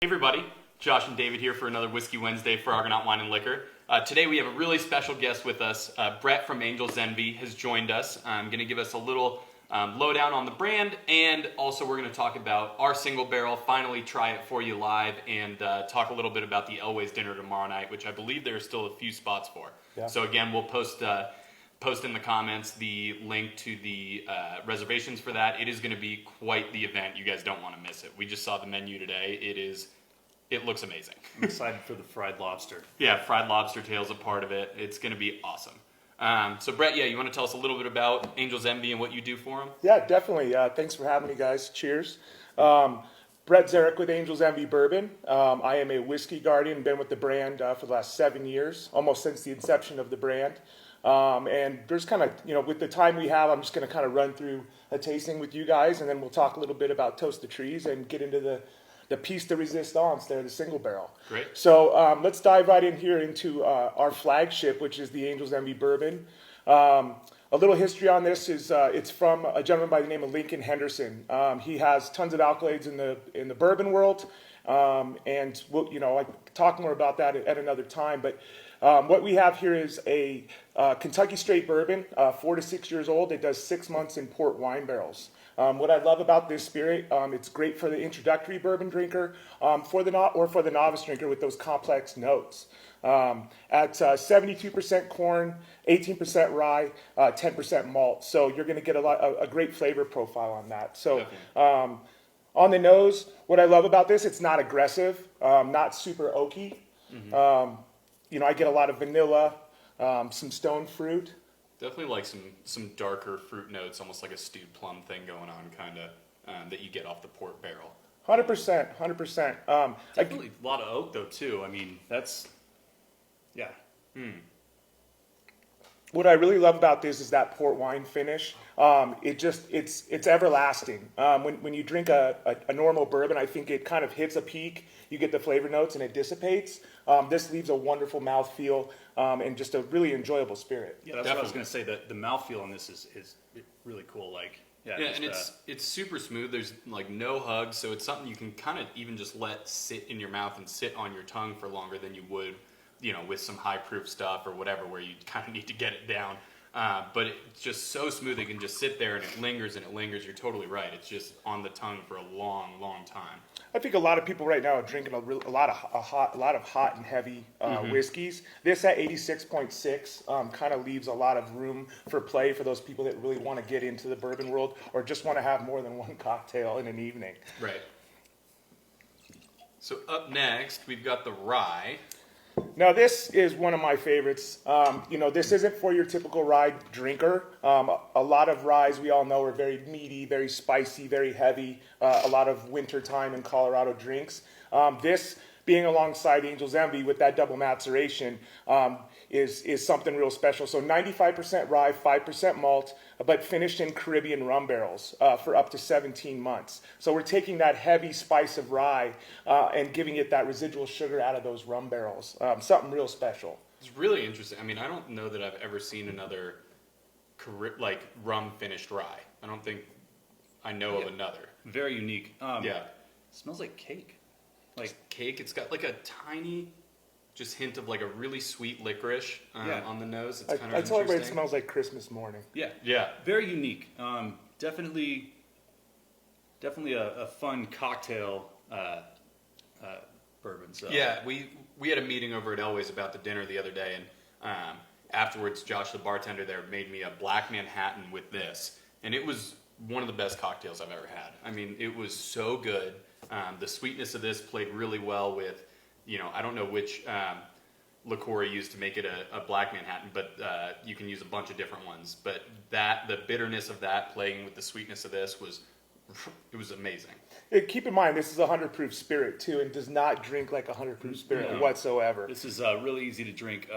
Hey everybody, Josh and David here for another Whiskey Wednesday for Argonaut Wine and Liquor. Today we have a really special guest with us. Brett from Angel's Envy has joined us. Going to give us a little lowdown on the brand, and also we're going to talk about our single barrel, finally try it for you live, and talk a little bit about the Elway's dinner tomorrow night, which I believe there are still a few spots for. Yeah. So again, we'll post in the comments the link to the reservations for that. It is going to be quite the event. You guys don't want to miss it. We just saw the menu today. It looks amazing. I'm excited for the fried lobster. Yeah, fried lobster tail's a part of it. It's going to be awesome. So Brett, you want to tell us a little bit about Angel's Envy and what you do for them? Yeah, definitely. Thanks for having me, guys. Cheers. Brett Zareck with Angel's Envy Bourbon. I am a whiskey guardian, been with the brand for the last 7 years, almost since the inception of the brand. And there's kind of, with the time we have, I'm just going to kind of run through a tasting with you guys, and then we'll talk a little bit about Toast the Trees and get into the piece de resistance there, the single barrel. Great. So let's dive right in here into our flagship, which is the Angel's Envy Bourbon. A little history on this is it's from a gentleman by the name of Lincoln Henderson. He has tons of accolades in the bourbon world, and we'll, I can talk more about that at another time. But what we have here is a Kentucky straight bourbon, 4 to 6 years old. It does 6 months in port wine barrels. What I love about this spirit, it's great for the introductory bourbon drinker, for the novice drinker with those complex notes. At 72% corn, 18% rye, 10% malt. So you're going to get a great flavor profile on that. So on the nose, what I love about this, it's not aggressive, not super oaky. Mm-hmm. I get a lot of vanilla, some stone fruit. Definitely like some darker fruit notes, almost like a stewed plum thing going on, kind of, that you get off the port barrel. 100%. Definitely a lot of oak, though, too. I mean, that's, yeah. What I really love about this is that port wine finish. It's everlasting. When you drink a normal bourbon, I think it kind of hits a peak. You get the flavor notes and it dissipates. This leaves a wonderful mouthfeel and just a really enjoyable spirit. Yeah, that's what I was going to say. The mouthfeel on this is really cool. And it's super smooth. There's like no hugs, so it's something you can kind of even just let sit in your mouth and sit on your tongue for longer than you would, with some high proof stuff or whatever, where you kind of need to get it down. But it's just so smooth. It can just sit there and it lingers and it lingers. You're totally right. It's just on the tongue for a long, long time. I think a lot of people right now are drinking a lot of hot and heavy whiskeys. This at 86.6 kind of leaves a lot of room for play for those people that really want to get into the bourbon world or just want to have more than one cocktail in an evening. Right. So up next, we've got the rye. Now, this is one of my favorites. This isn't for your typical rye drinker. A lot of ryes, we all know, are very meaty, very spicy, very heavy. A lot of wintertime in Colorado drinks. This, being alongside Angel's Envy with that double maceration, is something real special. So 95% rye, 5% malt, but finished in Caribbean rum barrels for up to 17 months. So we're taking that heavy spice of rye and giving it that residual sugar out of those rum barrels. Something real special. It's really interesting. I mean, I don't know that I've ever seen another rum finished rye. I don't think I know of another. Very unique. It smells like cake. Like cake. It's got like a tiny just hint of like a really sweet licorice on the nose. It's kind of interesting. I tell everybody it smells like Christmas morning. Yeah. Very unique. Definitely a fun cocktail bourbon. So. Yeah, we had a meeting over at Elway's about the dinner the other day, and afterwards, Josh, the bartender there, made me a Black Manhattan with this, and it was one of the best cocktails I've ever had. I mean, it was so good. The sweetness of this played really well with, I don't know which liqueur you used to make it a Black Manhattan, but you can use a bunch of different ones. But the bitterness of that playing with the sweetness of this was amazing. Keep in mind, this is a 100 proof spirit too, and does not drink like a 100 proof spirit whatsoever. This is really easy to drink.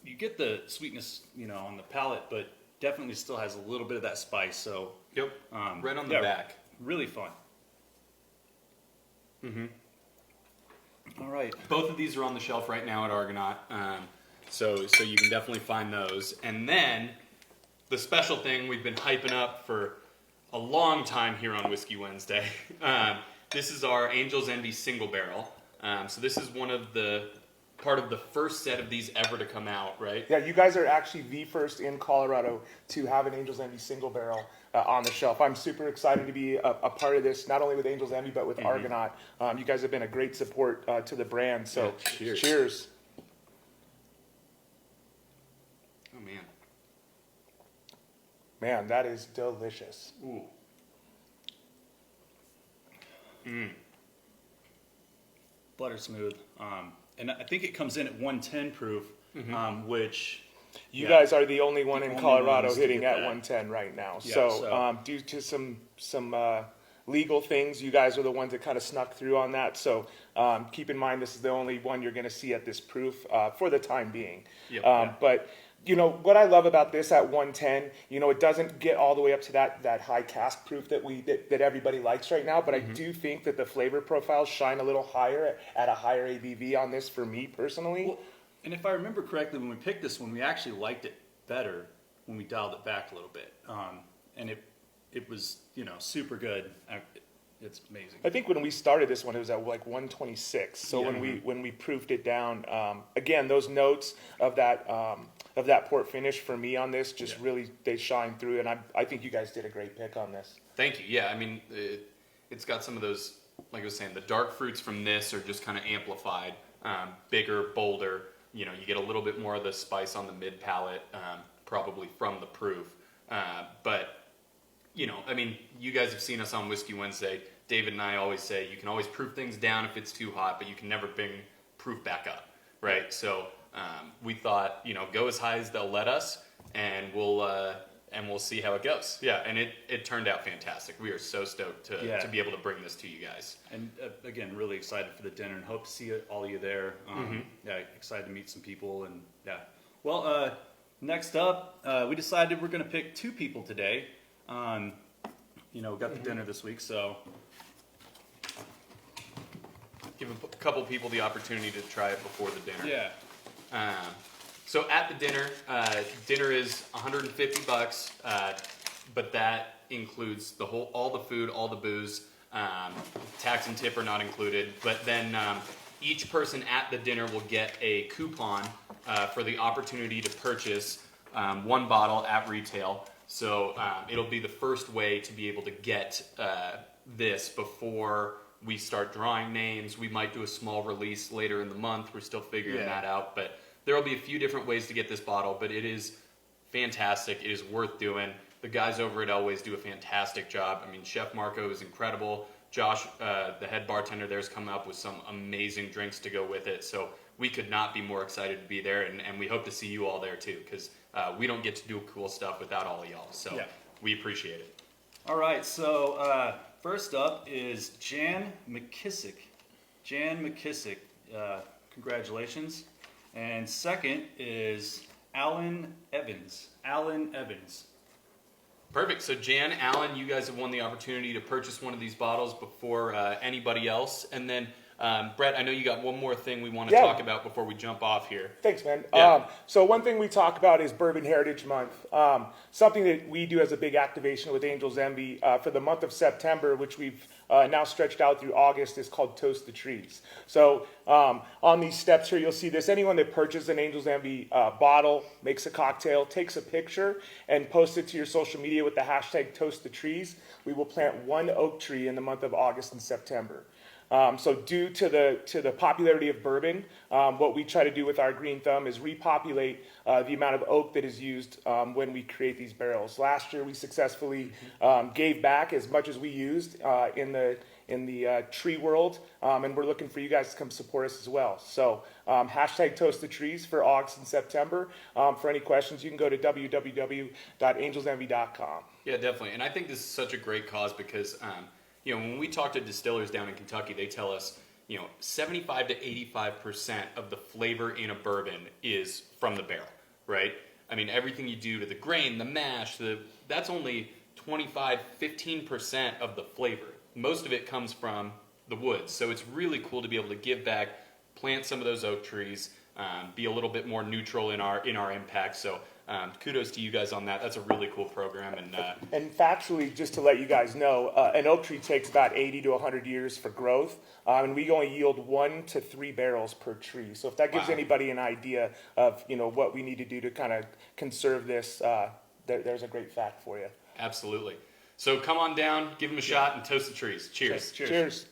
You get the sweetness, on the palate, but definitely still has a little bit of that spice. So right on the back, really fun. Mm-hmm. All right. Both of these are on the shelf right now at Argonaut, so you can definitely find those. And then the special thing we've been hyping up for a long time here on Whiskey Wednesday. This is our Angel's Envy single barrel. So this is part of the first set of these ever to come out, right? Yeah, you guys are actually the first in Colorado to have an Angel's Envy single barrel on the shelf. I'm super excited to be a part of this, not only with Angel's Envy, but with Argonaut. You guys have been a great support to the brand, so Yeah, cheers. cheers. Oh, man. Man, that is delicious. Ooh. Butter smooth. And I think it comes in at 110 proof, which You guys are the only one The in only Colorado ones to hitting get at that. 110 right now. Yeah, so so- due to some legal things, you guys are the ones that kind of snuck through on that. So keep in mind, this is the only one you're going to see at this proof for the time being. Yep. But you know what I love about this at 110, you know, it doesn't get all the way up to that high cask proof that everybody likes right now. But I do think that the flavor profiles shine a little higher at a higher ABV on this for me personally. Well, and if I remember correctly, when we picked this one, we actually liked it better when we dialed it back a little bit. And it was, super good. It's amazing. I think when we started this one, it was at like 126. So when we proofed it down, again, those notes of that port finish for me on this just really they shine through, and I think you guys did a great pick on this. Thank you. Yeah, I mean, it's got some of those, like I was saying, the dark fruits from this are just kind of amplified, bigger, bolder. You get a little bit more of the spice on the mid palate, probably from the proof. But I mean, you guys have seen us on Whiskey Wednesday. David and I always say you can always proof things down if it's too hot, but you can never bring proof back up, right? So we thought, go as high as they'll let us, and we'll see how it goes. Yeah, and it turned out fantastic. We are so stoked to be able to bring this to you guys. And again, really excited for the dinner and hope to see all of you there. Yeah, excited to meet some people. And yeah. Well, next up, we decided we're going to pick 2 people today. We got the dinner this week, so Give a couple people the opportunity to try it before the dinner. yeah. So at the dinner, dinner is $150, but that includes all the food, all the booze. Tax and tip are not included. But then each person at the dinner will get a coupon for the opportunity to purchase 1 bottle at retail. So it'll be the first way to be able to get this before we start drawing names. We might do a small release later in the month. We're still figuring that out. But there will be a few different ways to get this bottle. But it is fantastic. It is worth doing. The guys over at Elway's do a fantastic job. I mean, Chef Marco is incredible. Josh, the head bartender there, has come up with some amazing drinks to go with it. So we could not be more excited to be there. And we hope to see you all there too, because we don't get to do cool stuff without all of y'all. So we appreciate it. All right, so first up is Jan McKissick. Jan McKissick, congratulations. And second is Alan Evans. Alan Evans. Perfect. So Jan, Alan, you guys have won the opportunity to purchase one of these bottles before anybody else. And then Brett, I know you got one more thing we want to talk about before we jump off here. Thanks, man. Yeah. So one thing we talk about is Bourbon Heritage Month. Something that we do as a big activation with Angel's Envy for the month of September, which we've now stretched out through August, is called Toast the Trees. So on these steps here, you'll see this. Anyone that purchases an Angel's Envy bottle, makes a cocktail, takes a picture, and posts it to your social media with the hashtag Toast the Trees, we will plant 1 oak tree in the month of August and September. So due to the popularity of bourbon, what we try to do with our green thumb is repopulate the amount of oak that is used when we create these barrels. Last year, we successfully gave back as much as we used in the tree world, and we're looking for you guys to come support us as well. So hashtag Toast the Trees for August and September. For any questions, you can go to www.angelsenvy.com. Yeah, definitely. And I think this is such a great cause because when we talk to distillers down in Kentucky, they tell us, 75 to 85% of the flavor in a bourbon is from the barrel, right? I mean, everything you do to the grain, the mash, that's only 25, 15% of the flavor. Most of it comes from the woods. So it's really cool to be able to give back, plant some of those oak trees, be a little bit more neutral in our impact. So kudos to you guys on that. That's a really cool program. And factually, just to let you guys know, an oak tree takes about 80 to 100 years for growth, and we only yield 1 to 3 barrels per tree. So if that gives Wow. anybody an idea of what we need to do to kind of conserve this, there's a great fact for you. Absolutely. So come on down, give them a shot, and toast the trees. Cheers. Cheers.